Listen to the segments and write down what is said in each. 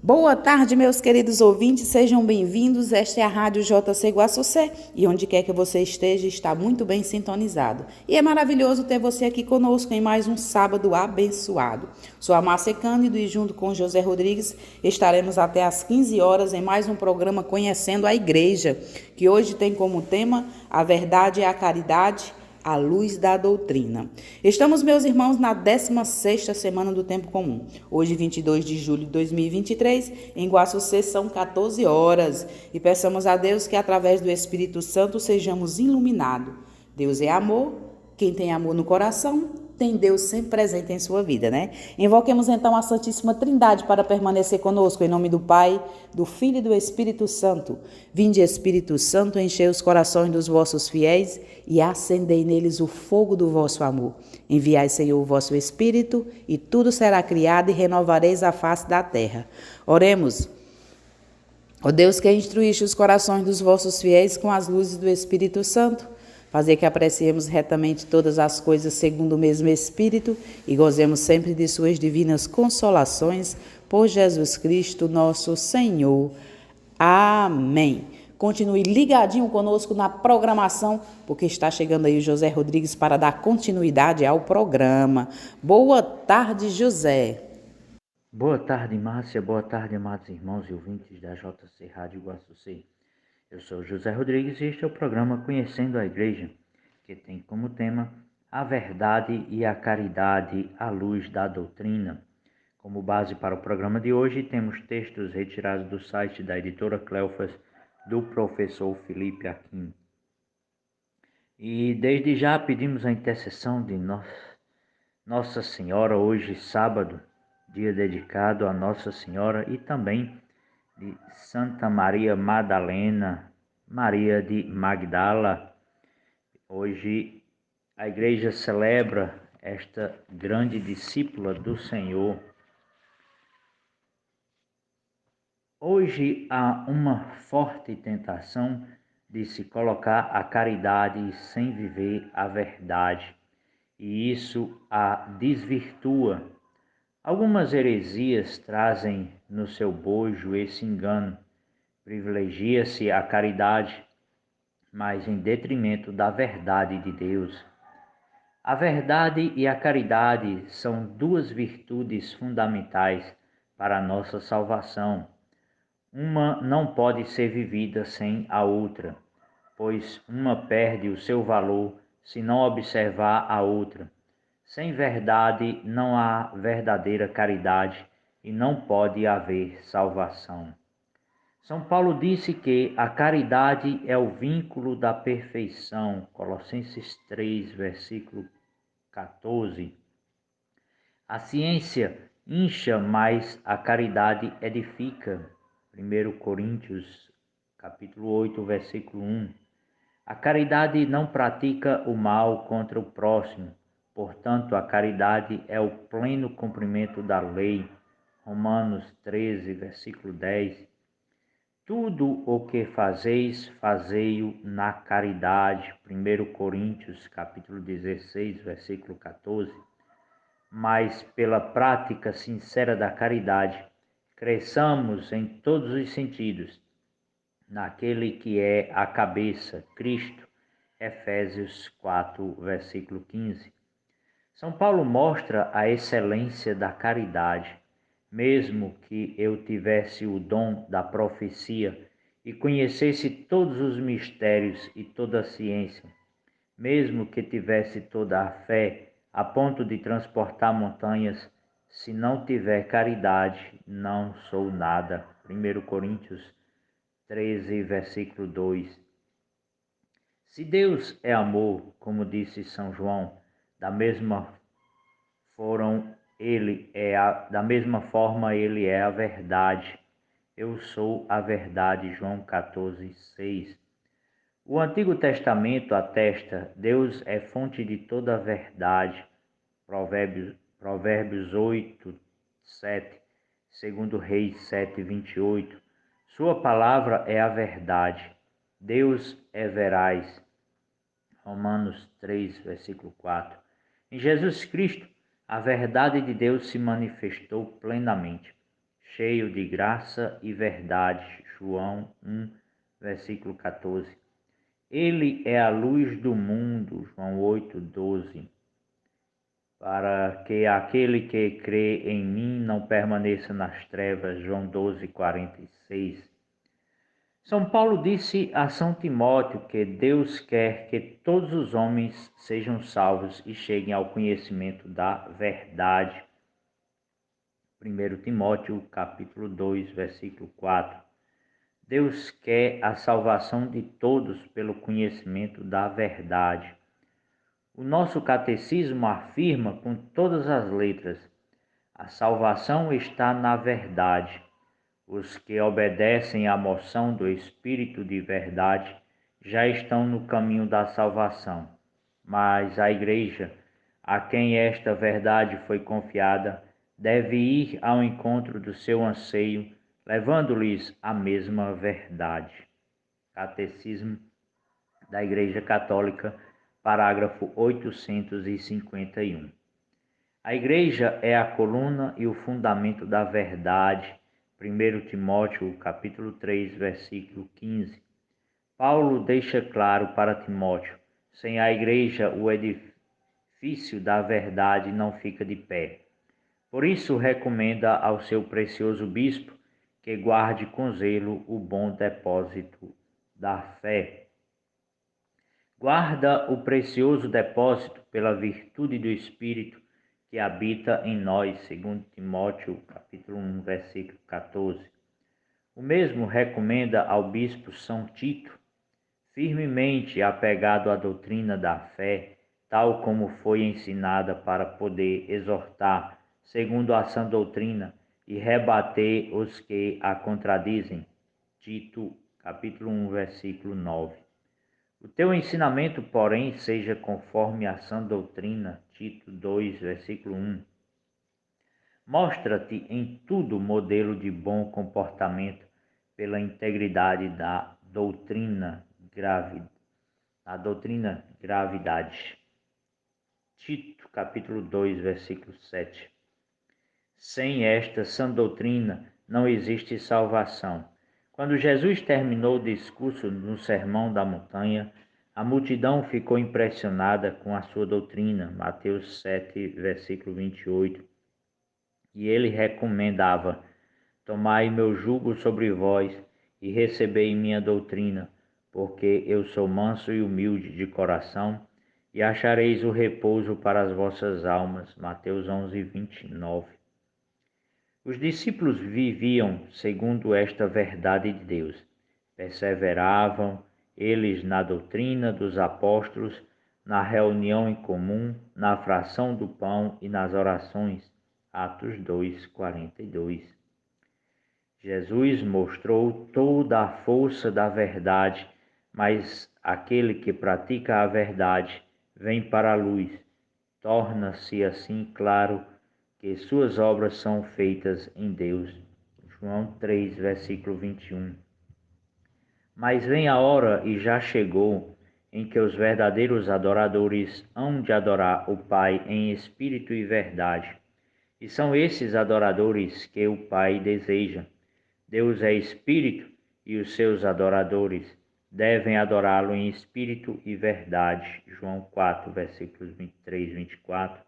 Boa tarde, meus queridos ouvintes, sejam bem-vindos. Esta é a Rádio JC Guaçucé e onde quer que você esteja, está muito bem sintonizado. E é maravilhoso ter você aqui conosco em mais um sábado abençoado. Sou a Márcia Cândido e junto com José Rodrigues estaremos até às 15 horas em mais um programa Conhecendo a Igreja, que hoje tem como tema A Verdade é a Caridade, à luz da doutrina. Estamos, meus irmãos, na 16ª semana do Tempo Comum. Hoje, 22 de julho de 2023, em Guaçucê são 14 horas. E peçamos a Deus que, através do Espírito Santo, sejamos iluminados. Deus é amor, quem tem amor no coração tem Deus sempre presente em sua vida, né? Invoquemos então a Santíssima Trindade para permanecer conosco, em nome do Pai, do Filho e do Espírito Santo. Vinde, Espírito Santo, enchei os corações dos vossos fiéis e acendei neles o fogo do vosso amor. Enviai, Senhor, o vosso Espírito, e tudo será criado e renovareis a face da terra. Oremos. Ó Deus, que instruíste os corações dos vossos fiéis com as luzes do Espírito Santo, fazer que apreciemos retamente todas as coisas segundo o mesmo Espírito e gozemos sempre de suas divinas consolações, por Jesus Cristo, nosso Senhor. Amém. Continue ligadinho conosco na programação, porque está chegando aí o José Rodrigues para dar continuidade ao programa. Boa tarde, José. Boa tarde, Márcia. Boa tarde, amados irmãos e ouvintes da JC Rádio Guaçucê. Eu sou José Rodrigues e este é o programa Conhecendo a Igreja, que tem como tema a verdade e a caridade à luz da doutrina. Como base para o programa de hoje, temos textos retirados do site da editora Cleofas, do professor Felipe Aquim. E desde já pedimos a intercessão de Nossa Senhora, hoje sábado, dia dedicado a Nossa Senhora, e também de Santa Maria Madalena, Maria de Magdala. Hoje a igreja celebra esta grande discípula do Senhor. Hoje há uma forte tentação de se colocar a caridade sem viver a verdade, e isso a desvirtua. Algumas heresias trazem no seu bojo esse engano. Privilegia-se a caridade, mas em detrimento da verdade de Deus. A verdade e a caridade são duas virtudes fundamentais para a nossa salvação. Uma não pode ser vivida sem a outra, pois uma perde o seu valor se não observar a outra. Sem verdade não há verdadeira caridade e não pode haver salvação. São Paulo disse que a caridade é o vínculo da perfeição, Colossenses 3, versículo 14. A ciência incha, mas a caridade edifica, 1 Coríntios, capítulo 8, versículo 1. A caridade não pratica o mal contra o próximo, portanto, a caridade é o pleno cumprimento da lei, Romanos 13, versículo 10. Tudo o que fazeis, fazei-o na caridade. 1 Coríntios, capítulo 16, versículo 14. Mas pela prática sincera da caridade, cresçamos em todos os sentidos, naquele que é a cabeça, Cristo. Efésios 4, versículo 15. São Paulo mostra a excelência da caridade. Mesmo que eu tivesse o dom da profecia e conhecesse todos os mistérios e toda a ciência, mesmo que tivesse toda a fé a ponto de transportar montanhas, se não tiver caridade, não sou nada. 1 Coríntios 13, versículo 2. Se Deus é amor, como disse São João, da mesma da mesma forma ele é a verdade. Eu sou a verdade, João 14, 6. O Antigo Testamento atesta: Deus é fonte de toda a verdade, Provérbios 8, 7, segundo Reis 7, 28. Sua palavra é a verdade. Deus é veraz, Romanos 3, versículo 4. Em Jesus Cristo, a verdade de Deus se manifestou plenamente. cheio de graça e verdade. João 1, versículo 14. Ele é a luz do mundo. João 8, 12. Para que aquele que crê em mim não permaneça nas trevas. João 12, 46. São Paulo disse a São Timóteo que Deus quer que todos os homens sejam salvos e cheguem ao conhecimento da verdade. 1 Timóteo, capítulo 2, versículo 4. Deus quer a salvação de todos pelo conhecimento da verdade. O nosso catecismo afirma com todas as letras: a salvação está na verdade. Os que obedecem à moção do Espírito de verdade já estão no caminho da salvação. Mas a Igreja, a quem esta verdade foi confiada, deve ir ao encontro do seu anseio, levando-lhes a mesma verdade. Catecismo da Igreja Católica, parágrafo 851. A Igreja é a coluna e o fundamento da verdade. 1 Timóteo, capítulo 3, versículo 15. Paulo deixa claro para Timóteo: sem a Igreja, o edifício da verdade não fica de pé. Por isso, recomenda ao seu precioso bispo que guarde com zelo o bom depósito da fé. Guarda o precioso depósito pela virtude do Espírito que habita em nós, segundo Timóteo, capítulo 1, versículo 14. O mesmo recomenda ao bispo São Tito, firmemente apegado à doutrina da fé, tal como foi ensinada, para poder exortar, segundo a sã doutrina, e rebater os que a contradizem. Tito, capítulo 1, versículo 9. O teu ensinamento, porém, seja conforme a sã doutrina. Tito 2, versículo 1. Mostra-te em tudo modelo de bom comportamento pela integridade da doutrina gravidade. Tito, capítulo 2, versículo 7. Sem esta sã doutrina não existe salvação. Quando Jesus terminou o discurso no Sermão da Montanha, a multidão ficou impressionada com a sua doutrina. Mateus 7, versículo 28. E ele recomendava: tomai meu jugo sobre vós e recebei minha doutrina, porque eu sou manso e humilde de coração, e achareis o repouso para as vossas almas. Mateus 11, 29. Os discípulos viviam segundo esta verdade de Deus. Perseveravam eles na doutrina dos apóstolos, na reunião em comum, na fração do pão e nas orações. Atos 2, 42. Jesus mostrou toda a força da verdade, mas aquele que pratica a verdade vem para a luz. Torna-se assim claro que suas obras são feitas em Deus. João 3, versículo 21. Mas vem a hora, e já chegou, em que os verdadeiros adoradores hão de adorar o Pai em espírito e verdade. E são esses adoradores que o Pai deseja. Deus é espírito, e os seus adoradores devem adorá-lo em espírito e verdade. João 4, versículos 23 e 24.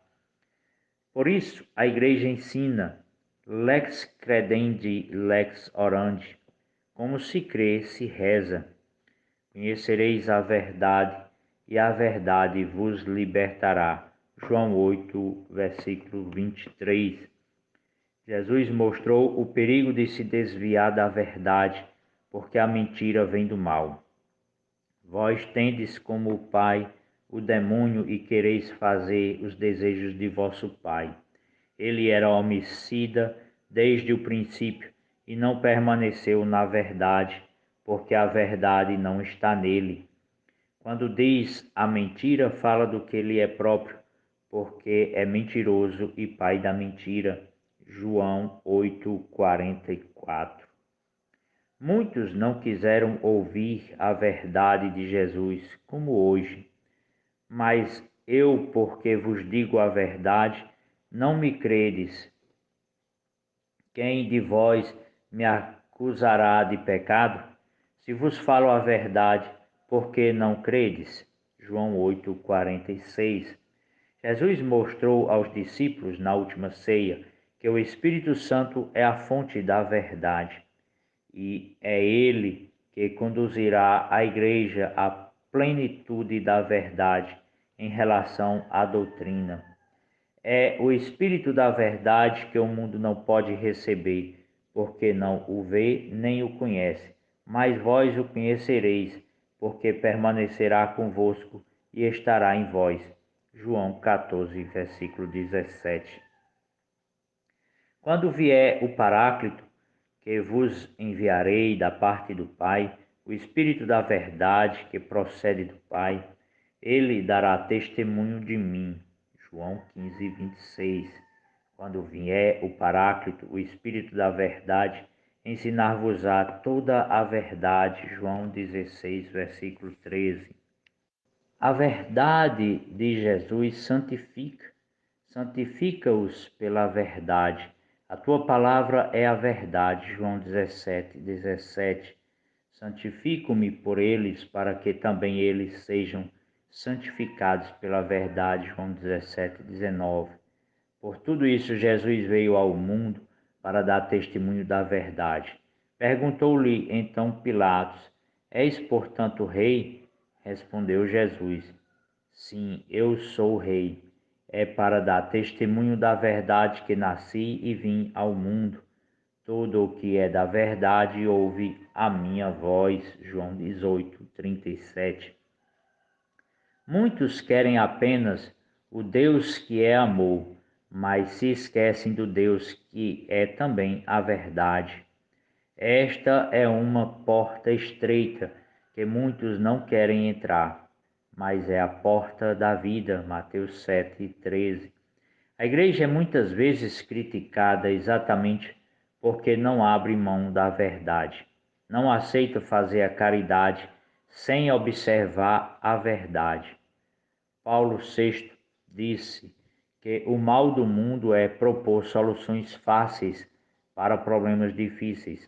Por isso, a Igreja ensina lex credendi, lex orandi. Como se crê, se reza. Conhecereis a verdade, e a verdade vos libertará. João 8, versículo 23. Jesus mostrou o perigo de se desviar da verdade, porque a mentira vem do mal. Vós tendes como o pai o demônio e quereis fazer os desejos de vosso pai. Ele era homicida desde o princípio e não permaneceu na verdade, porque a verdade não está nele. Quando diz a mentira, fala do que lhe é próprio, porque é mentiroso e pai da mentira. João 8, 44. Muitos não quiseram ouvir a verdade de Jesus, como hoje. Mas eu, porque vos digo a verdade, não me credes. quem de vós me acusará de pecado? Se vos falo a verdade, por que não credes? João 8:46. Jesus mostrou aos discípulos na última ceia que o Espírito Santo é a fonte da verdade e é ele que conduzirá a igreja à plenitude da verdade em relação à doutrina. É o Espírito da verdade que o mundo não pode receber, porque não o vê nem o conhece. Mas vós o conhecereis, porque permanecerá convosco e estará em vós. João 14, versículo 17. Quando vier o Paráclito, que vos enviarei da parte do Pai, o Espírito da verdade que procede do Pai, ele dará testemunho de mim. João 15:26. Quando vier o Paráclito, o Espírito da verdade, ensinar-vos-á toda a verdade. João 16, versículo 13. A verdade de Jesus santifica-os pela verdade. A tua palavra é a verdade. João 17:17. Santifico-me por eles, para que também eles sejam santificados pela verdade. João 17:19. Por tudo isso, Jesus veio ao mundo para dar testemunho da verdade. Perguntou-lhe então Pilatos: És, portanto, rei? Respondeu Jesus: Sim, eu sou rei. É para dar testemunho da verdade que nasci e vim ao mundo. Todo o que é da verdade ouve a minha voz. João 18:37. Muitos querem apenas o Deus que é amor, mas se esquecem do Deus que é também a verdade. Esta é uma porta estreita que muitos não querem entrar, mas é a porta da vida. Mateus 7:13. A igreja é muitas vezes criticada exatamente porque não abre mão da verdade. Não aceita fazer a caridade sem observar a verdade. Paulo VI disse que o mal do mundo é propor soluções fáceis para problemas difíceis.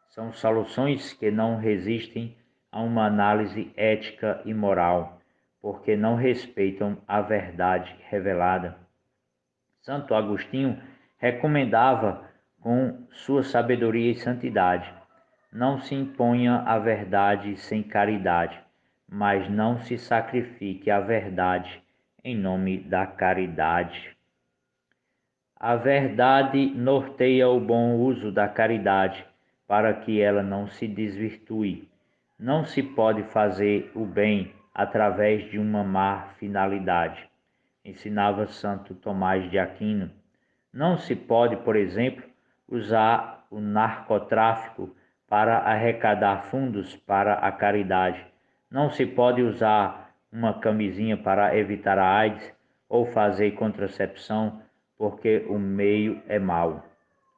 São soluções que não resistem a uma análise ética e moral, porque não respeitam a verdade revelada. Santo Agostinho recomendava, com sua sabedoria e santidade: não se imponha a verdade sem caridade, mas não se sacrifique a verdade em nome da caridade. A verdade norteia o bom uso da caridade para que ela não se desvirtue. Não se pode fazer o bem através de uma má finalidade, ensinava Santo Tomás de Aquino. Não se pode, por exemplo, usar o narcotráfico para arrecadar fundos para a caridade. Não se pode usar uma camisinha para evitar a AIDS ou fazer contracepção porque o meio é mau.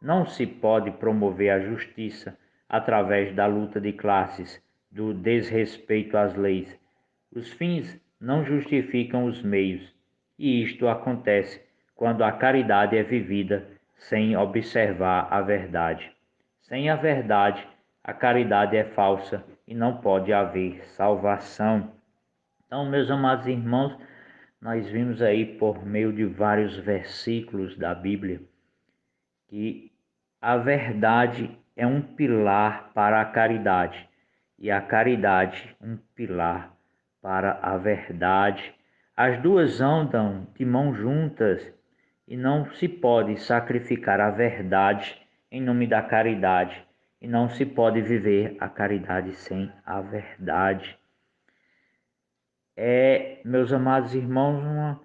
Não se pode promover a justiça através da luta de classes, do desrespeito às leis. Os fins não justificam os meios, e isto acontece quando a caridade é vivida sem observar a verdade. Sem a verdade, a caridade é falsa e não pode haver salvação. Então, meus amados irmãos, nós vimos aí por meio de vários versículos da Bíblia que a verdade é um pilar para a caridade e a caridade um pilar para a verdade. As duas andam de mãos juntas e não se pode sacrificar a verdade em nome da caridade e não se pode viver a caridade sem a verdade. É, meus amados irmãos, uma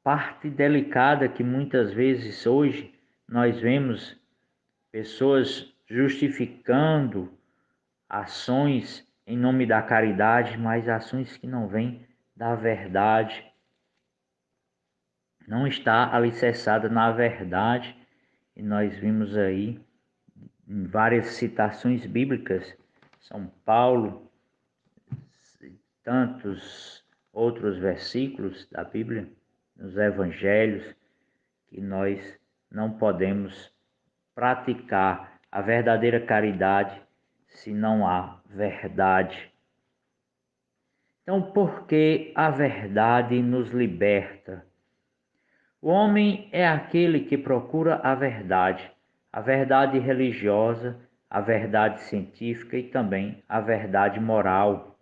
parte delicada que muitas vezes hoje nós vemos pessoas justificando ações em nome da caridade, mas ações que não vêm da verdade, não está alicerçada na verdade. E nós vimos aí em várias citações bíblicas, São Paulo, tantos outros versículos da Bíblia, nos evangelhos, que nós não podemos praticar a verdadeira caridade se não há verdade? Então, por que a verdade nos liberta? O homem é aquele que procura a verdade religiosa, a verdade científica e também a verdade moral.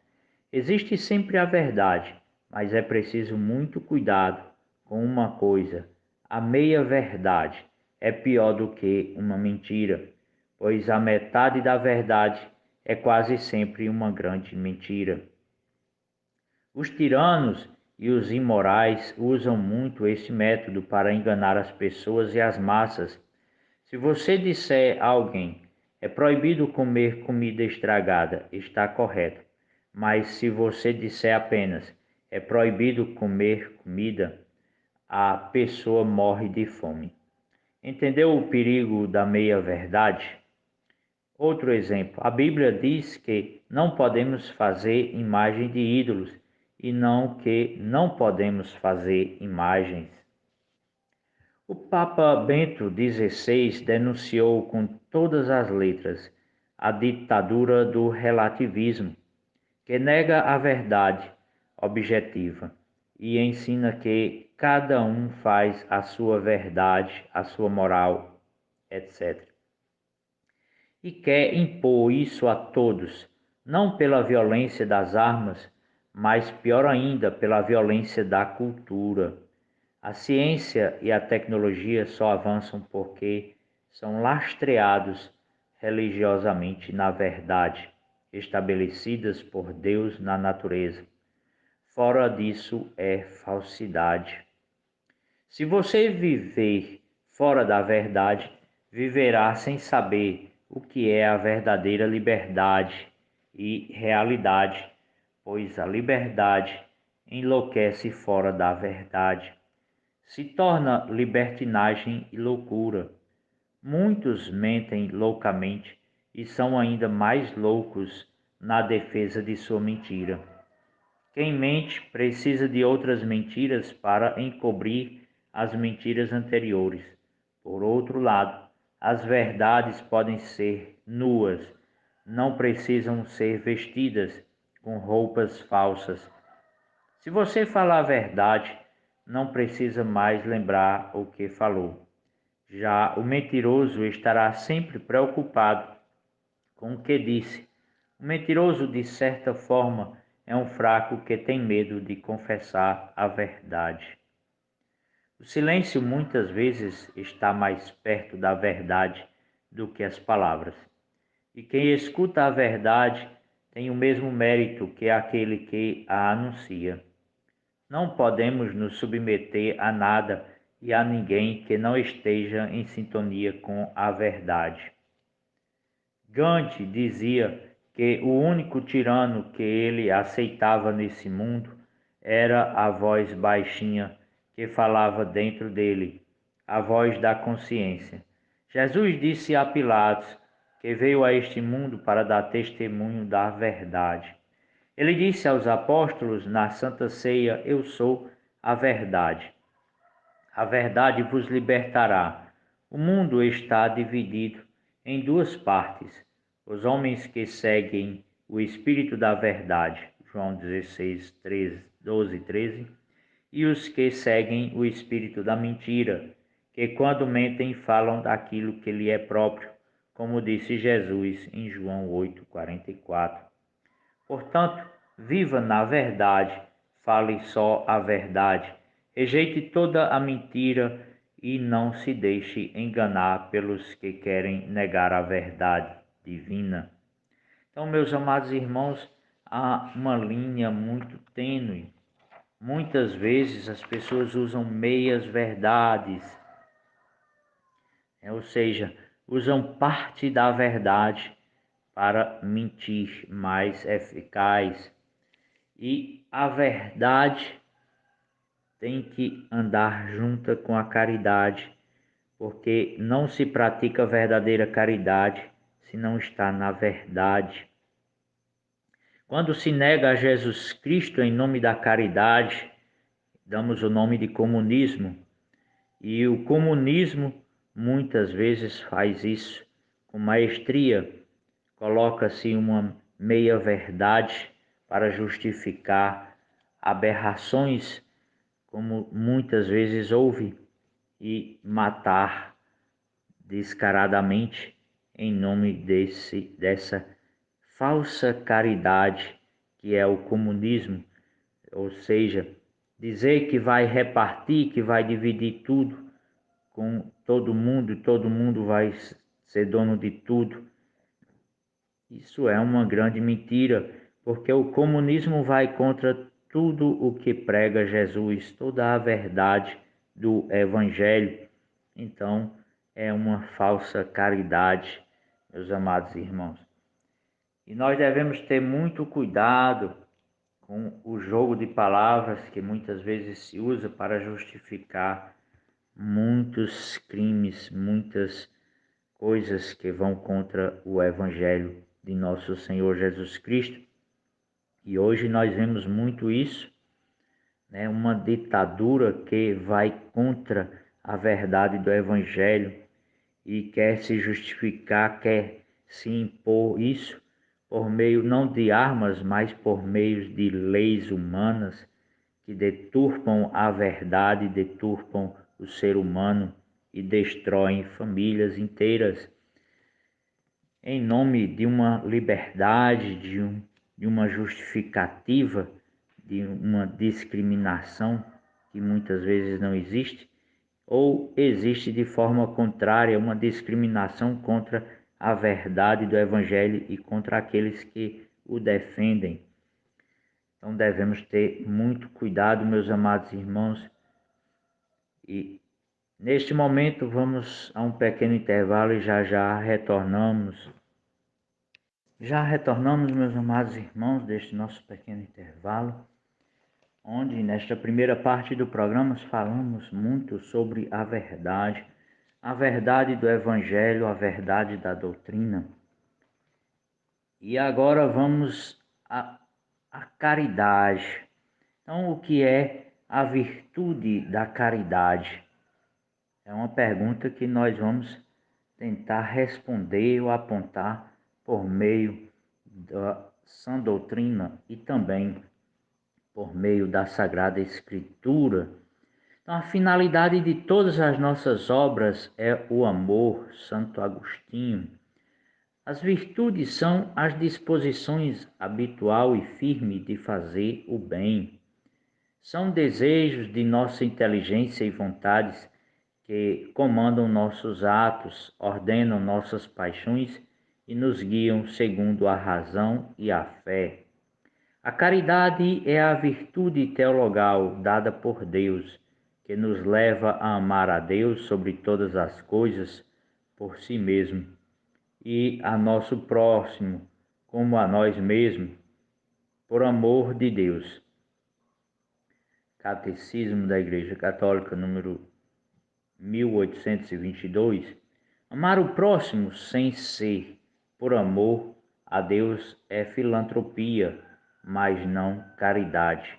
Existe sempre a verdade, mas é preciso muito cuidado com uma coisa: a meia-verdade é pior do que uma mentira, pois a metade da verdade é quase sempre uma grande mentira. Os tiranos e os imorais usam muito esse método para enganar as pessoas e as massas. Se você disser a alguém, é proibido comer comida estragada, está correto. Mas se você disser apenas, é proibido comer comida, a pessoa morre de fome. Entendeu o perigo da meia-verdade? Outro exemplo, a Bíblia diz que não podemos fazer imagem de ídolos e não que não podemos fazer imagens. O Papa Bento XVI denunciou com todas as letras a ditadura do relativismo, que nega a verdade objetiva e ensina que cada um faz a sua verdade, a sua moral, etc. E quer impor isso a todos, não pela violência das armas, mas pior ainda, pela violência da cultura. A ciência e a tecnologia só avançam porque são lastreados religiosamente na verdade, estabelecidas por Deus na natureza. Fora disso é falsidade. Se você viver fora da verdade, viverá sem saber o que é a verdadeira liberdade e realidade, pois a liberdade enlouquece fora da verdade. Se torna libertinagem e loucura. Muitos mentem loucamente e são ainda mais loucos na defesa de sua mentira. Quem mente precisa de outras mentiras para encobrir as mentiras anteriores. Por outro lado, as verdades podem ser nuas, não precisam ser vestidas com roupas falsas. Se você falar a verdade, não precisa mais lembrar o que falou. Já o mentiroso estará sempre preocupado com o que disse. O mentiroso, de certa forma, é um fraco que tem medo de confessar a verdade. O silêncio muitas vezes está mais perto da verdade do que as palavras. E quem escuta a verdade tem o mesmo mérito que aquele que a anuncia. Não podemos nos submeter a nada e a ninguém que não esteja em sintonia com a verdade. Gandhi dizia que o único tirano que ele aceitava nesse mundo era a voz baixinha que falava dentro dele, a voz da consciência. Jesus disse a Pilatos que veio a este mundo para dar testemunho da verdade. Ele disse aos apóstolos na Santa Ceia: Eu sou a verdade. A verdade vos libertará. O mundo está dividido em duas partes: os homens que seguem o Espírito da Verdade, João 16, 12 e 13, e os que seguem o Espírito da Mentira, que quando mentem falam daquilo que lhe é próprio, como disse Jesus em João 8, 44. Portanto, viva na verdade, fale só a verdade, rejeite toda a mentira e não se deixe enganar pelos que querem negar a verdade divina. Então, meus amados irmãos, há uma linha muito tênue. Muitas vezes as pessoas usam meias verdades, ou seja, usam parte da verdade para mentir mais eficaz. E a verdade tem que andar junta com a caridade, porque não se pratica a verdadeira caridade se não está na verdade. Quando se nega a Jesus Cristo em nome da caridade, damos o nome de comunismo. E o comunismo muitas vezes faz isso com maestria, coloca-se uma meia-verdade para justificar aberrações, como muitas vezes houve, e matar descaradamente em nome dessa falsa caridade que é o comunismo, ou seja, dizer que vai repartir, que vai dividir tudo com todo mundo vai ser dono de tudo. Isso é uma grande mentira, porque o comunismo vai contra tudo o que prega Jesus, toda a verdade do Evangelho. Então, é uma falsa caridade, meus amados irmãos. E nós devemos ter muito cuidado com o jogo de palavras que muitas vezes se usa para justificar muitos crimes, muitas coisas que vão contra o Evangelho de nosso Senhor Jesus Cristo. E hoje nós vemos muito isso, né? Uma ditadura que vai contra a verdade do Evangelho e quer se justificar, quer se impor isso por meio não de armas, mas por meio de leis humanas que deturpam a verdade, deturpam o ser humano e destroem famílias inteiras em nome de uma liberdade, de uma justificativa, de uma discriminação que muitas vezes não existe, ou existe de forma contrária uma discriminação contra a verdade do Evangelho e contra aqueles que o defendem. Então devemos ter muito cuidado, meus amados irmãos, e neste momento vamos a um pequeno intervalo e já retornamos. Já retornamos, meus amados irmãos, deste nosso pequeno intervalo, onde nesta primeira parte do programa falamos muito sobre a verdade do Evangelho, a verdade da doutrina. E agora vamos à caridade. Então, o que é a virtude da caridade? É uma pergunta que nós vamos tentar responder ou apontar por meio da sã doutrina e também por meio da Sagrada Escritura. Então, a finalidade de todas as nossas obras é o amor, Santo Agostinho. As virtudes são as disposições habitual e firme de fazer o bem. São desejos de nossa inteligência e vontades que comandam nossos atos, ordenam nossas paixões e nos guiam segundo a razão e a fé. A caridade é a virtude teologal dada por Deus, que nos leva a amar a Deus sobre todas as coisas, por si mesmo, e a nosso próximo, como a nós mesmos, por amor de Deus. Catecismo da Igreja Católica, número 1822. Amar o próximo sem ser por amor a Deus é filantropia, mas não caridade.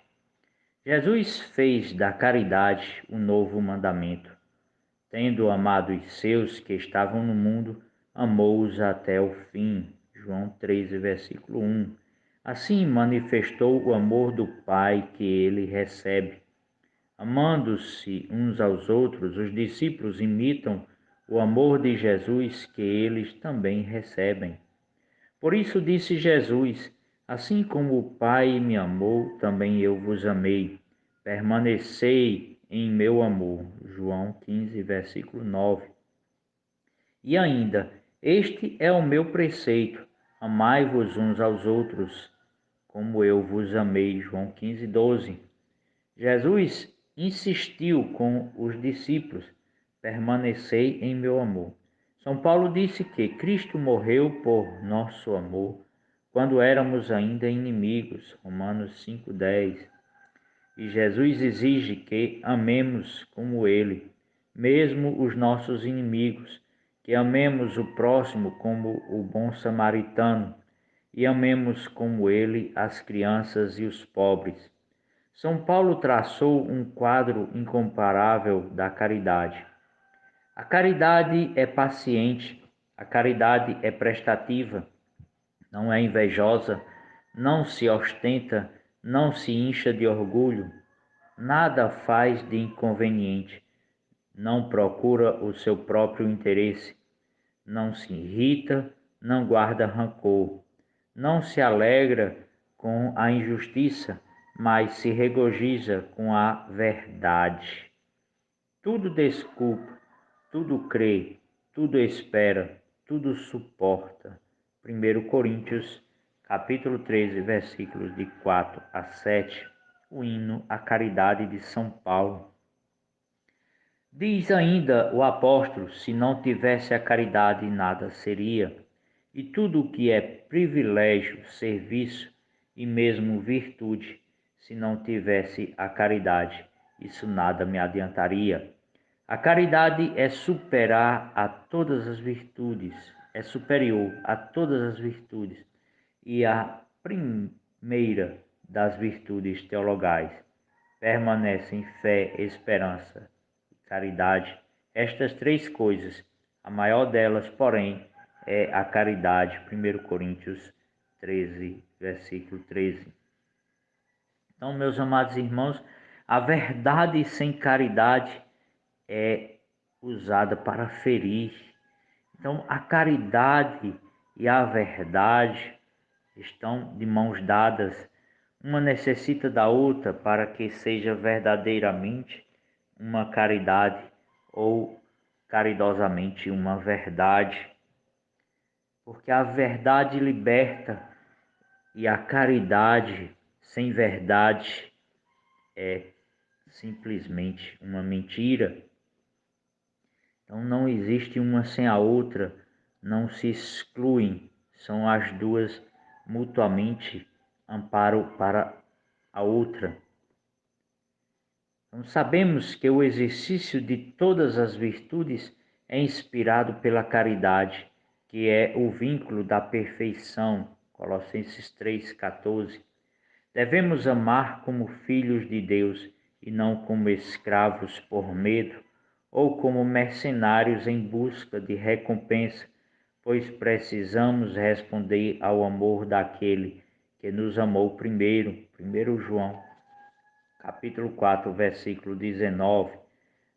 Jesus fez da caridade um novo mandamento. Tendo amado os seus que estavam no mundo, amou-os até o fim. João 13, versículo 1. Assim manifestou o amor do Pai que ele recebe. Amando-se uns aos outros, os discípulos imitam o amor de Jesus que eles também recebem. Por isso disse Jesus: assim como o Pai me amou, também eu vos amei. Permanecei em meu amor. João 15, versículo 9. E ainda, este é o meu preceito: amai-vos uns aos outros, como eu vos amei. João 15, 12. Jesus insistiu com os discípulos: permanecei em meu amor. São Paulo disse que Cristo morreu por nosso amor quando éramos ainda inimigos. Romanos 5:10. E Jesus exige que amemos como Ele, mesmo os nossos inimigos, que amemos o próximo como o bom samaritano e amemos como Ele as crianças e os pobres. São Paulo traçou um quadro incomparável da caridade. A caridade é paciente, a caridade é prestativa, não é invejosa, não se ostenta, não se incha de orgulho, nada faz de inconveniente, não procura o seu próprio interesse, não se irrita, não guarda rancor, não se alegra com a injustiça, mas se regozija com a verdade. Tudo desculpa, tudo crê, tudo espera, tudo suporta. 1 Coríntios, capítulo 13, versículos de 4 a 7, o hino à caridade de São Paulo. Diz ainda o apóstolo: se não tivesse a caridade, nada seria. E tudo o que é privilégio, serviço e mesmo virtude, se não tivesse a caridade, isso nada me adiantaria. A caridade é superar a todas as virtudes, é superior a todas as virtudes e a primeira das virtudes teologais. Permanecem fé, esperança e caridade. Estas três coisas, a maior delas, porém, é a caridade. 1 Coríntios 13, versículo 13. Então, meus amados irmãos, a verdade sem caridade é usada para ferir. Então, a caridade e a verdade estão de mãos dadas. Uma necessita da outra para que seja verdadeiramente uma caridade ou caridosamente uma verdade. Porque a verdade liberta e a caridade sem verdade é simplesmente uma mentira. Então não existe uma sem a outra, não se excluem, são as duas mutuamente amparo para a outra. Então sabemos que o exercício de todas as virtudes é inspirado pela caridade, que é o vínculo da perfeição. Colossenses 3,14. Devemos amar como filhos de Deus e não como escravos por medo ou como mercenários em busca de recompensa, pois precisamos responder ao amor daquele que nos amou primeiro. 1 João, capítulo 4, versículo 19.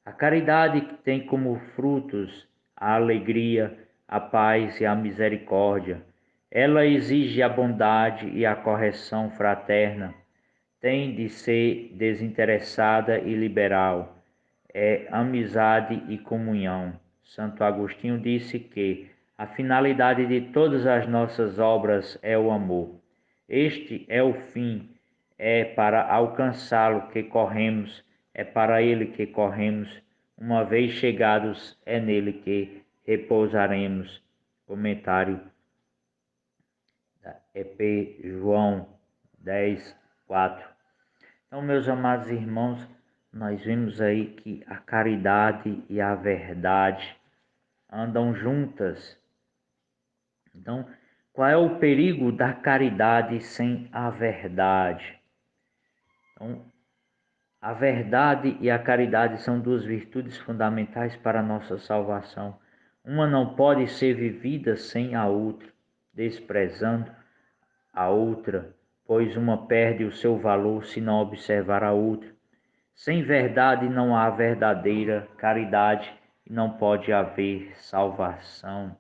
A caridade que tem como frutos a alegria, a paz e a misericórdia. Ela exige a bondade e a correção fraterna. Tem de ser desinteressada e liberal. É amizade e comunhão. Santo Agostinho disse que a finalidade de todas as nossas obras é o amor. Este é o fim, é para alcançá-lo que corremos, é para ele que corremos. Uma vez chegados, é nele que repousaremos. Comentário da EP João 10, 4. Então, meus amados irmãos, nós vimos aí que a caridade e a verdade andam juntas. Então, qual é o perigo da caridade sem a verdade? Então, a verdade e a caridade são duas virtudes fundamentais para a nossa salvação. Uma não pode ser vivida sem a outra, desprezando a outra, pois uma perde o seu valor se não observar a outra. Sem verdade não há verdadeira caridade e não pode haver salvação.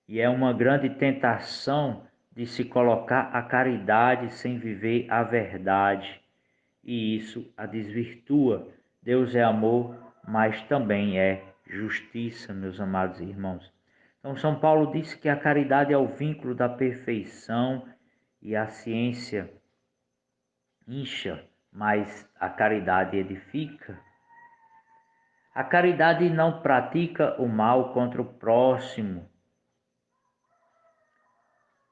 E é uma grande tentação de se colocar a caridade sem viver a verdade. E isso a desvirtua. Deus é amor, mas também é justiça, meus amados irmãos. Então, São Paulo disse que a caridade é o vínculo da perfeição e a ciência incha, mas a caridade edifica. A caridade não pratica o mal contra o próximo.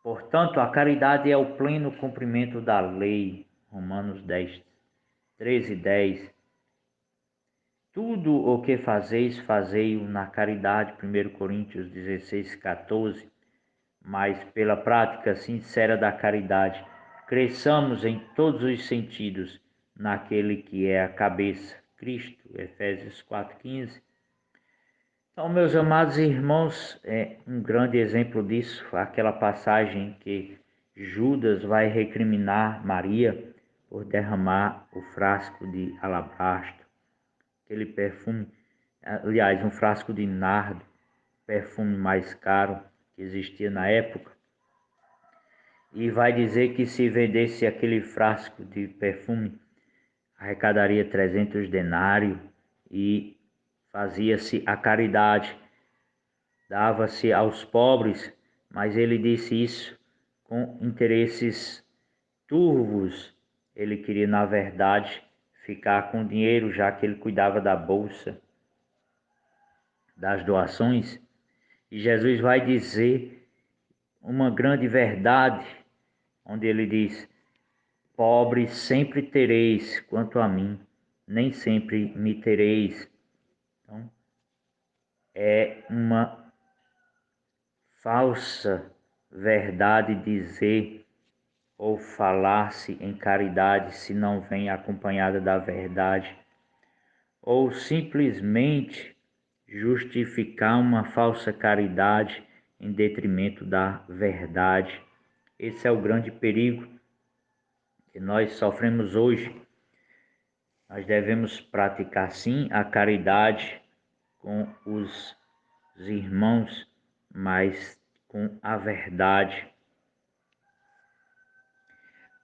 Portanto, a caridade é o pleno cumprimento da lei. Romanos 10, 13 e 10. Tudo o que fazeis, fazei-o na caridade. 1 Coríntios 16, 14. Mas pela prática sincera da caridade, cresçamos em todos os sentidos naquele que é a cabeça, Cristo. Efésios 4, 15. Então, meus amados irmãos, é um grande exemplo disso, aquela passagem que Judas vai recriminar Maria por derramar o frasco de alabastro, aquele perfume, aliás, um frasco de nardo, perfume mais caro que existia na época, e vai dizer que se vendesse aquele frasco de perfume, arrecadaria 300 denários e fazia-se a caridade, dava-se aos pobres, mas ele disse isso com interesses turvos. Ele queria, na verdade, ficar com dinheiro, já que ele cuidava da bolsa das doações. E Jesus vai dizer uma grande verdade, onde ele diz: pobres sempre tereis, quanto a mim, nem sempre me tereis. Então, é uma falsa verdade dizer ou falar-se em caridade se não vem acompanhada da verdade, ou simplesmente justificar uma falsa caridade em detrimento da verdade. Esse é o grande perigo que nós sofremos hoje. Nós devemos praticar sim a caridade com os irmãos, mas com a verdade.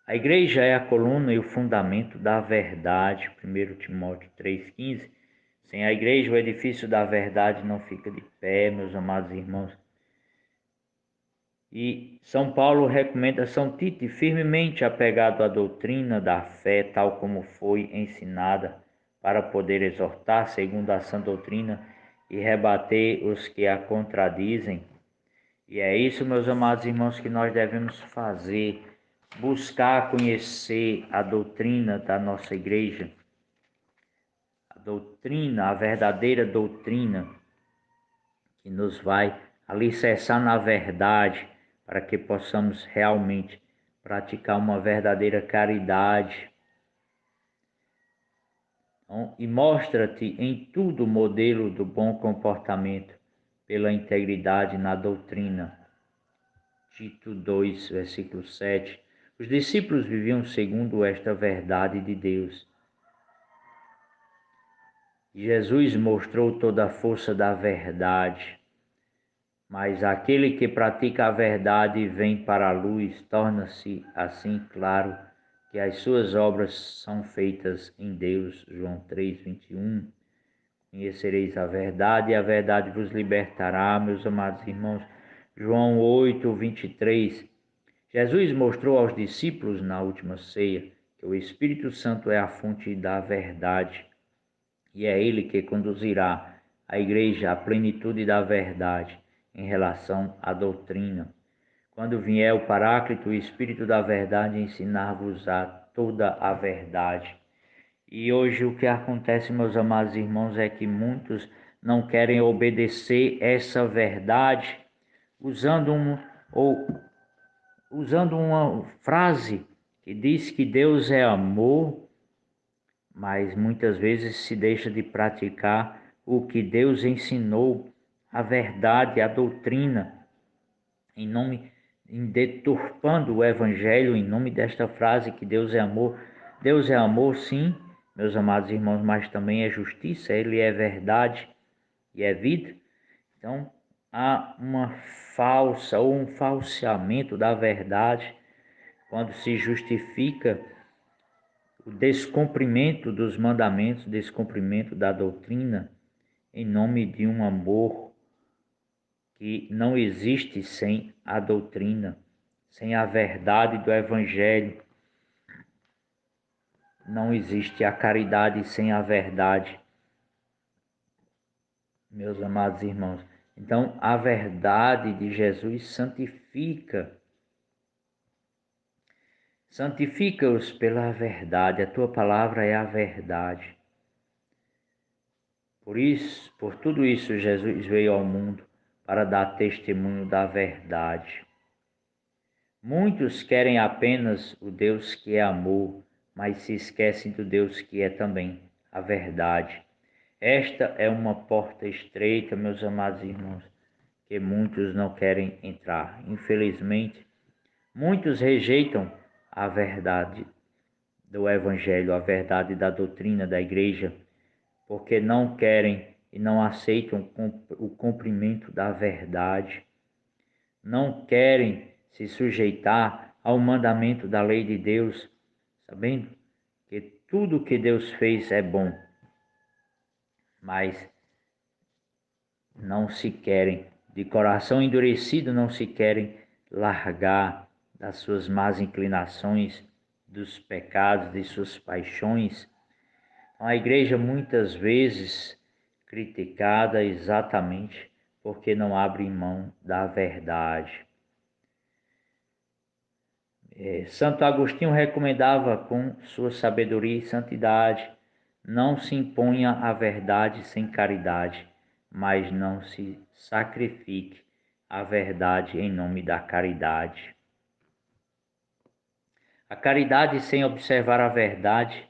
A igreja é a coluna e o fundamento da verdade. 1 Timóteo 3,15. Sem a igreja, o edifício da verdade não fica de pé, meus amados irmãos. E São Paulo recomenda a São Tito firmemente apegado à doutrina da fé, tal como foi ensinada, para poder exortar segundo a sã doutrina e rebater os que a contradizem. E é isso, meus amados irmãos, que nós devemos fazer, buscar conhecer a doutrina da nossa igreja, a doutrina, a verdadeira doutrina, que nos vai alicerçar na verdade, para que possamos realmente praticar uma verdadeira caridade. Então, e mostra-te em tudo o modelo do bom comportamento, pela integridade na doutrina. Tito 2, versículo 7. Os discípulos viviam segundo esta verdade de Deus. Jesus mostrou toda a força da verdade, mas aquele que pratica a verdade vem para a luz, torna-se assim claro que as suas obras são feitas em Deus. João 3, 21. Conhecereis a verdade e a verdade vos libertará, meus amados irmãos. João 8, 23. Jesus mostrou aos discípulos na última ceia que o Espírito Santo é a fonte da verdade e é ele que conduzirá a igreja à plenitude da verdade em relação à doutrina. Quando vier o Paráclito, o Espírito da verdade, ensinar-vos-á toda a verdade. E hoje o que acontece, meus amados irmãos, é que muitos não querem obedecer essa verdade usando uma frase que diz que Deus é amor, mas muitas vezes se deixa de praticar o que Deus ensinou, a verdade, a doutrina, em deturpando o evangelho em nome desta frase que Deus é amor. Deus é amor, sim, meus amados irmãos, mas também é justiça, ele é verdade e é vida. Então, há uma falsa ou um falseamento da verdade quando se justifica o descumprimento dos mandamentos, descumprimento da doutrina, em nome de um amor que não existe sem a doutrina, sem a verdade do Evangelho. Não existe a caridade sem a verdade, meus amados irmãos. Então, a verdade de Jesus santifica-os pela verdade. A tua palavra é a verdade. Por tudo isso, Jesus veio ao mundo para dar testemunho da verdade. Muitos querem apenas o Deus que é amor, mas se esquecem do Deus que é também a verdade. Esta é uma porta estreita, meus amados irmãos, que muitos não querem entrar. Infelizmente, muitos rejeitam a verdade do Evangelho, a verdade da doutrina da igreja, porque não querem e não aceitam o cumprimento da verdade, não querem se sujeitar ao mandamento da lei de Deus, sabendo que tudo que Deus fez é bom, mas não se querem, de coração endurecido, não se querem largar das suas más inclinações, dos pecados, de suas paixões. A igreja muitas vezes criticada exatamente porque não abre mão da verdade. Santo Agostinho recomendava com sua sabedoria e santidade: não se imponha a verdade sem caridade, mas não se sacrifique a verdade em nome da caridade. A caridade sem observar a verdade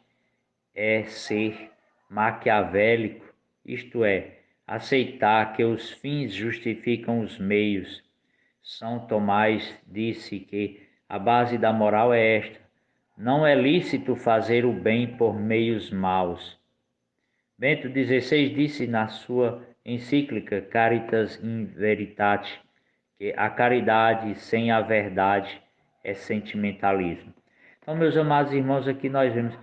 é ser maquiavélico, isto é, aceitar que os fins justificam os meios. São Tomás disse que a base da moral é esta: não é lícito fazer o bem por meios maus. Bento XVI disse na sua encíclica Caritas in Veritate que a caridade sem a verdade é sentimentalismo. Então, meus amados irmãos, aqui nós vemos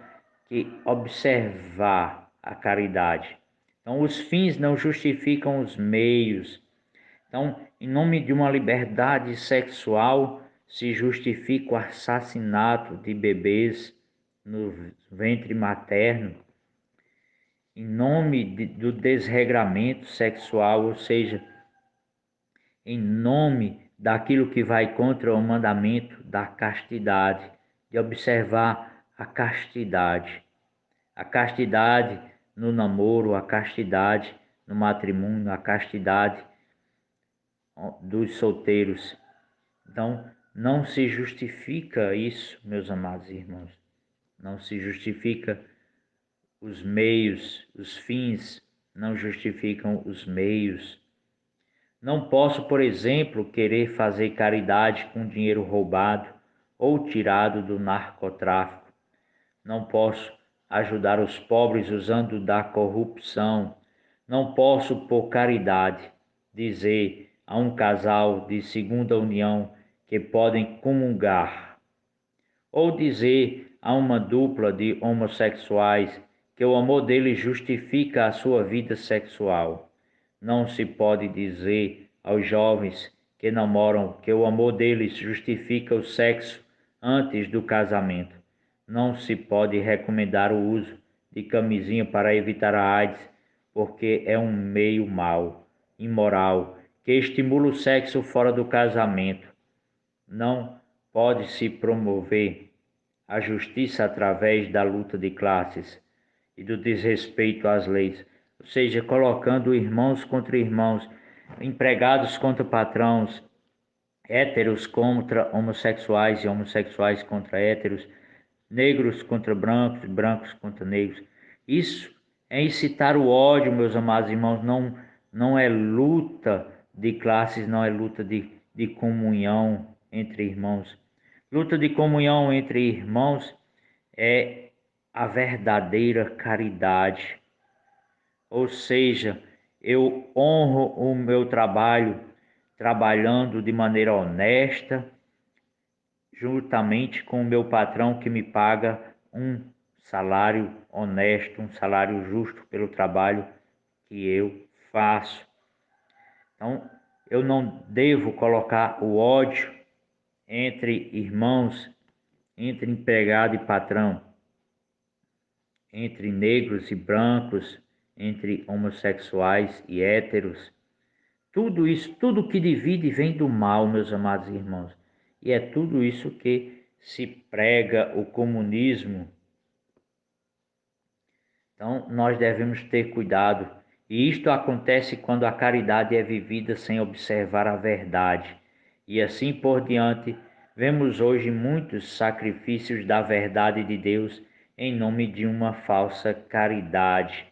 que observar a caridade. Então, os fins não justificam os meios. Então, em nome de uma liberdade sexual, se justifica o assassinato de bebês no ventre materno. Em nome do desregramento sexual, ou seja, em nome daquilo que vai contra o mandamento da castidade, de observar a castidade. A castidade no namoro, a castidade no matrimônio, a castidade dos solteiros. Então, não se justifica isso, meus amados irmãos. Não se justifica os meios, os fins não justificam os meios. Não posso, por exemplo, querer fazer caridade com dinheiro roubado ou tirado do narcotráfico. Não posso ajudar os pobres usando da corrupção. Não posso, por caridade, dizer a um casal de segunda união que podem comungar, ou dizer a uma dupla de homossexuais que o amor deles justifica a sua vida sexual. Não se pode dizer aos jovens que namoram que o amor deles justifica o sexo antes do casamento. Não se pode recomendar o uso de camisinha para evitar a AIDS, porque é um meio mau, imoral, que estimula o sexo fora do casamento. Não pode se promover a justiça através da luta de classes e do desrespeito às leis, ou seja, colocando irmãos contra irmãos, empregados contra patrões, héteros contra homossexuais e homossexuais contra héteros, negros contra brancos, brancos contra negros. Isso é incitar o ódio, meus amados irmãos, não é luta de classes, não é luta de comunhão entre irmãos. Luta de comunhão entre irmãos é a verdadeira caridade. Ou seja, eu honro o meu trabalho, trabalhando de maneira honesta, juntamente com o meu patrão que me paga um salário honesto, um salário justo pelo trabalho que eu faço. Então, eu não devo colocar o ódio entre irmãos, entre empregado e patrão, entre negros e brancos, entre homossexuais e héteros. Tudo isso, tudo que divide vem do mal, meus amados irmãos. E é tudo isso que se prega o comunismo. Então, nós devemos ter cuidado. E isto acontece quando a caridade é vivida sem observar a verdade. E assim por diante, vemos hoje muitos sacrifícios da verdade de Deus em nome de uma falsa caridade.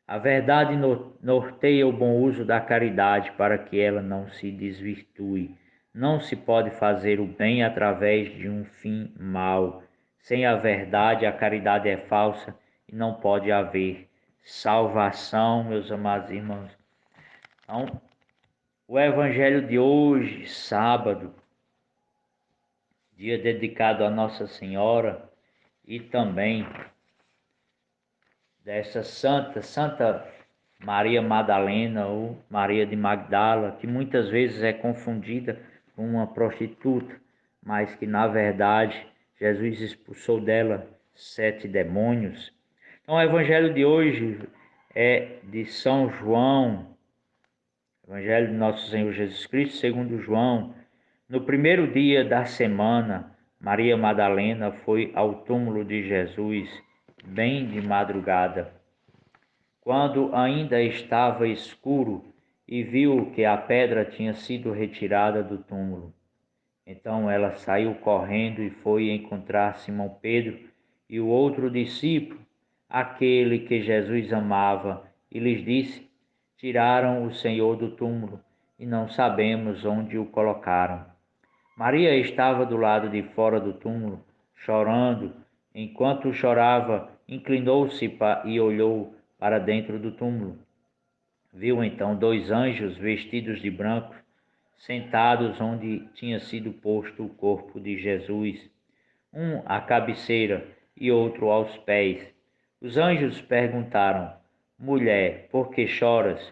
A verdade norteia o bom uso da caridade para que ela não se desvirtue. Não se pode fazer o bem através de um fim mau. Sem a verdade, a caridade é falsa e não pode haver salvação, meus amados irmãos. Então, o Evangelho de hoje, sábado, dia dedicado a Nossa Senhora e também dessa Santa Maria Madalena ou Maria de Magdala, que muitas vezes é confundida com uma prostituta, mas que na verdade Jesus expulsou dela 7 demônios. Então o Evangelho de hoje é de São João, Evangelho de Nosso Senhor Jesus Cristo, segundo João. No primeiro dia da semana, Maria Madalena foi ao túmulo de Jesus, bem de madrugada, quando ainda estava escuro, e viu que a pedra tinha sido retirada do túmulo. Então ela saiu correndo e foi encontrar Simão Pedro e o outro discípulo, aquele que Jesus amava, e lhes disse: Tiraram o Senhor do túmulo e não sabemos onde o colocaram. Maria estava do lado de fora do túmulo, chorando. Enquanto chorava, inclinou-se e olhou para dentro do túmulo. Viu então 2 anjos vestidos de branco, sentados onde tinha sido posto o corpo de Jesus, um à cabeceira e outro aos pés. Os anjos perguntaram: Mulher, por que choras?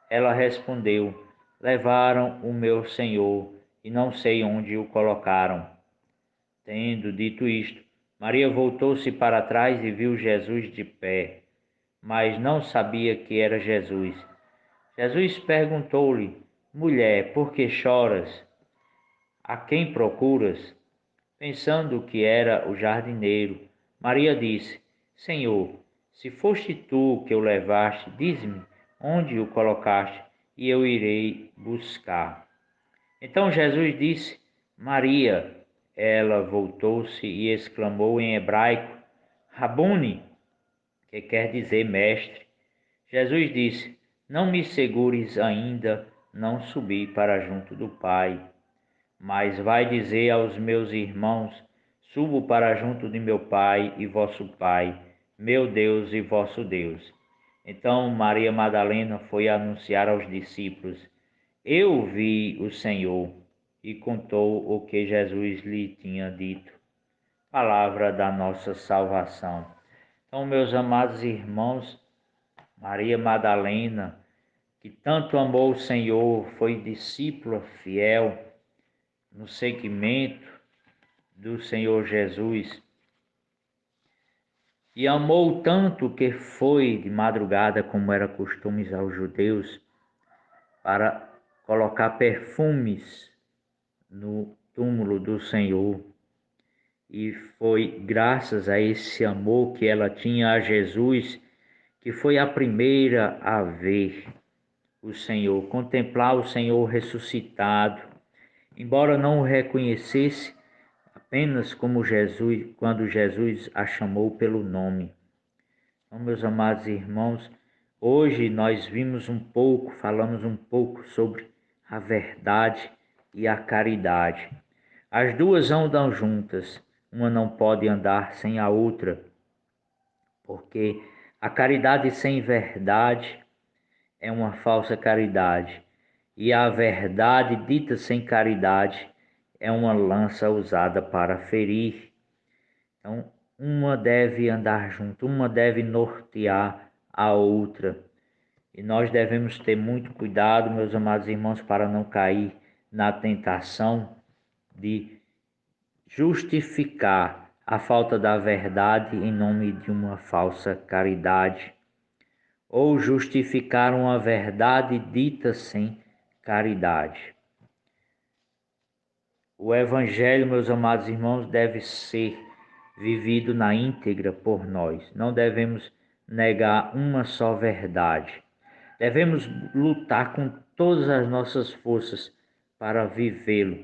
Ela respondeu: Levaram o meu Senhor e não sei onde o colocaram. Tendo dito isto, Maria voltou-se para trás e viu Jesus de pé, mas não sabia que era Jesus. Jesus perguntou-lhe: Mulher, por que choras? A quem procuras? Pensando que era o jardineiro, Maria disse: Senhor, se foste tu que o levaste, dize-me onde o colocaste, e eu irei buscar. Então Jesus disse: Maria. Ela voltou-se e exclamou em hebraico: Rabuni, que quer dizer mestre. Jesus disse: Não me segures ainda, não subi para junto do Pai. Mas vai dizer aos meus irmãos: Subo para junto de meu Pai e vosso Pai, meu Deus e vosso Deus. Então Maria Madalena foi anunciar aos discípulos: Eu vi o Senhor, e contou o que Jesus lhe tinha dito. Palavra da nossa salvação. Então, meus amados irmãos, Maria Madalena, que tanto amou o Senhor, foi discípula fiel no seguimento do Senhor Jesus, e amou tanto que foi de madrugada, como era costume aos judeus, para colocar perfumes no túmulo do Senhor. E foi graças a esse amor que ela tinha a Jesus que foi a primeira a ver o Senhor, contemplar o Senhor ressuscitado, embora não o reconhecesse apenas como Jesus, quando Jesus a chamou pelo nome. Então, meus amados irmãos, hoje nós falamos um pouco sobre a verdade e a caridade. As duas andam juntas, uma não pode andar sem a outra, porque a caridade sem verdade é uma falsa caridade, e a verdade dita sem caridade é uma lança usada para ferir. Então, uma deve andar junto, uma deve nortear a outra. E nós devemos ter muito cuidado, meus amados irmãos, para não cair na tentação de justificar a falta da verdade em nome de uma falsa caridade, ou justificar uma verdade dita sem caridade. O Evangelho, meus amados irmãos, deve ser vivido na íntegra por nós. Não devemos negar uma só verdade. Devemos lutar com todas as nossas forças para vivê-lo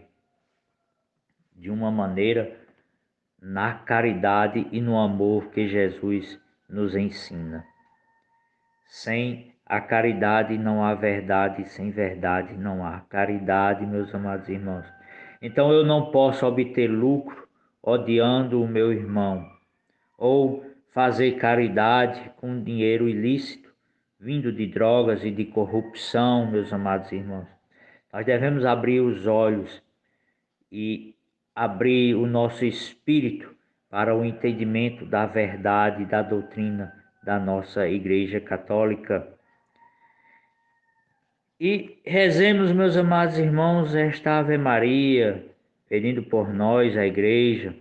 de uma maneira na caridade e no amor que Jesus nos ensina. Sem a caridade não há verdade, sem verdade não há caridade, meus amados irmãos. Então eu não posso obter lucro odiando o meu irmão, ou fazer caridade com dinheiro ilícito, vindo de drogas e de corrupção, meus amados irmãos. Nós devemos abrir os olhos e abrir o nosso espírito para o entendimento da verdade, da doutrina da nossa Igreja Católica. E rezemos, meus amados irmãos, esta Ave Maria, pedindo por nós, a Igreja,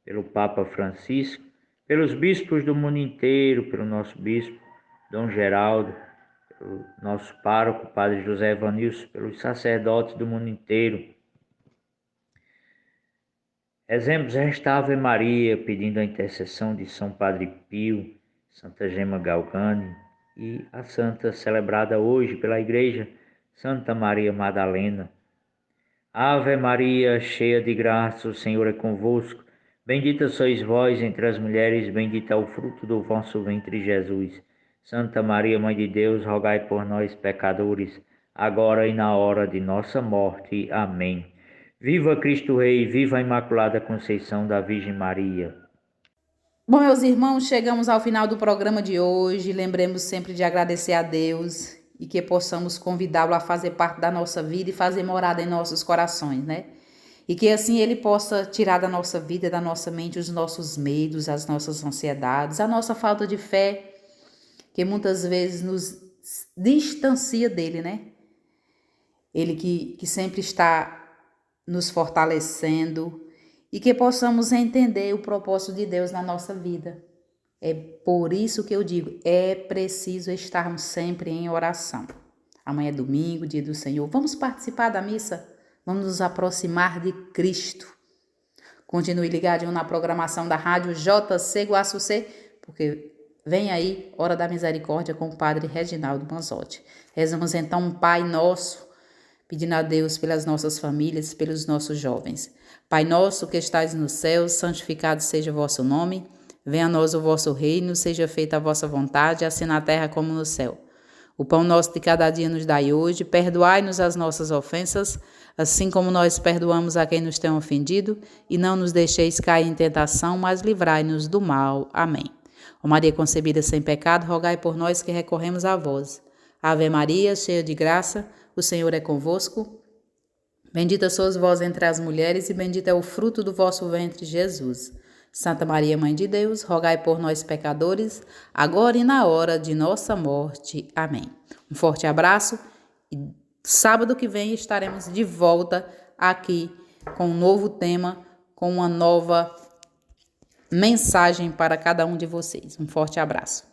pelo Papa Francisco, pelos bispos do mundo inteiro, pelo nosso bispo, Dom Geraldo, pelo nosso pároco, Padre José Evanilson, pelos sacerdotes do mundo inteiro. Rezemos esta Ave Maria, pedindo a intercessão de São Padre Pio, Santa Gema Galgani e a santa celebrada hoje pela Igreja, Santa Maria Madalena. Ave Maria, cheia de graça, o Senhor é convosco. Bendita sois vós entre as mulheres, bendito é o fruto do vosso ventre, Jesus. Santa Maria, Mãe de Deus, rogai por nós, pecadores, agora e na hora de nossa morte. Amém. Viva Cristo Rei, viva a Imaculada Conceição da Virgem Maria. Bom, meus irmãos, chegamos ao final do programa de hoje. Lembremos sempre de agradecer a Deus e que possamos convidá-lo a fazer parte da nossa vida e fazer morada em nossos corações, né? E que assim Ele possa tirar da nossa vida, da nossa mente, os nossos medos, as nossas ansiedades, a nossa falta de fé, que muitas vezes nos distancia dele, né? Ele que sempre está nos fortalecendo e que possamos entender o propósito de Deus na nossa vida. É por isso que eu digo, é preciso estarmos sempre em oração. Amanhã é domingo, dia do Senhor. Vamos participar da missa? Vamos nos aproximar de Cristo. Continue ligadinho na programação da Rádio JC Guaçucê, porque vem aí, Hora da Misericórdia com o Padre Reginaldo Manzotti. Rezamos então um Pai Nosso, pedindo a Deus pelas nossas famílias, pelos nossos jovens. Pai nosso que estais nos céus, santificado seja o vosso nome. Venha a nós o vosso reino, seja feita a vossa vontade, assim na terra como no céu. O pão nosso de cada dia nos dai hoje, perdoai-nos as nossas ofensas, assim como nós perdoamos a quem nos tem ofendido, e não nos deixeis cair em tentação, mas livrai-nos do mal. Amém. Ó Maria concebida sem pecado, rogai por nós que recorremos a vós. Ave Maria, cheia de graça, o Senhor é convosco. Bendita sois vós entre as mulheres, e bendito é o fruto do vosso ventre, Jesus. Santa Maria, Mãe de Deus, rogai por nós, pecadores, agora e na hora de nossa morte. Amém. Um forte abraço e sábado que vem estaremos de volta aqui com um novo tema, com uma nova mensagem para cada um de vocês. Um forte abraço.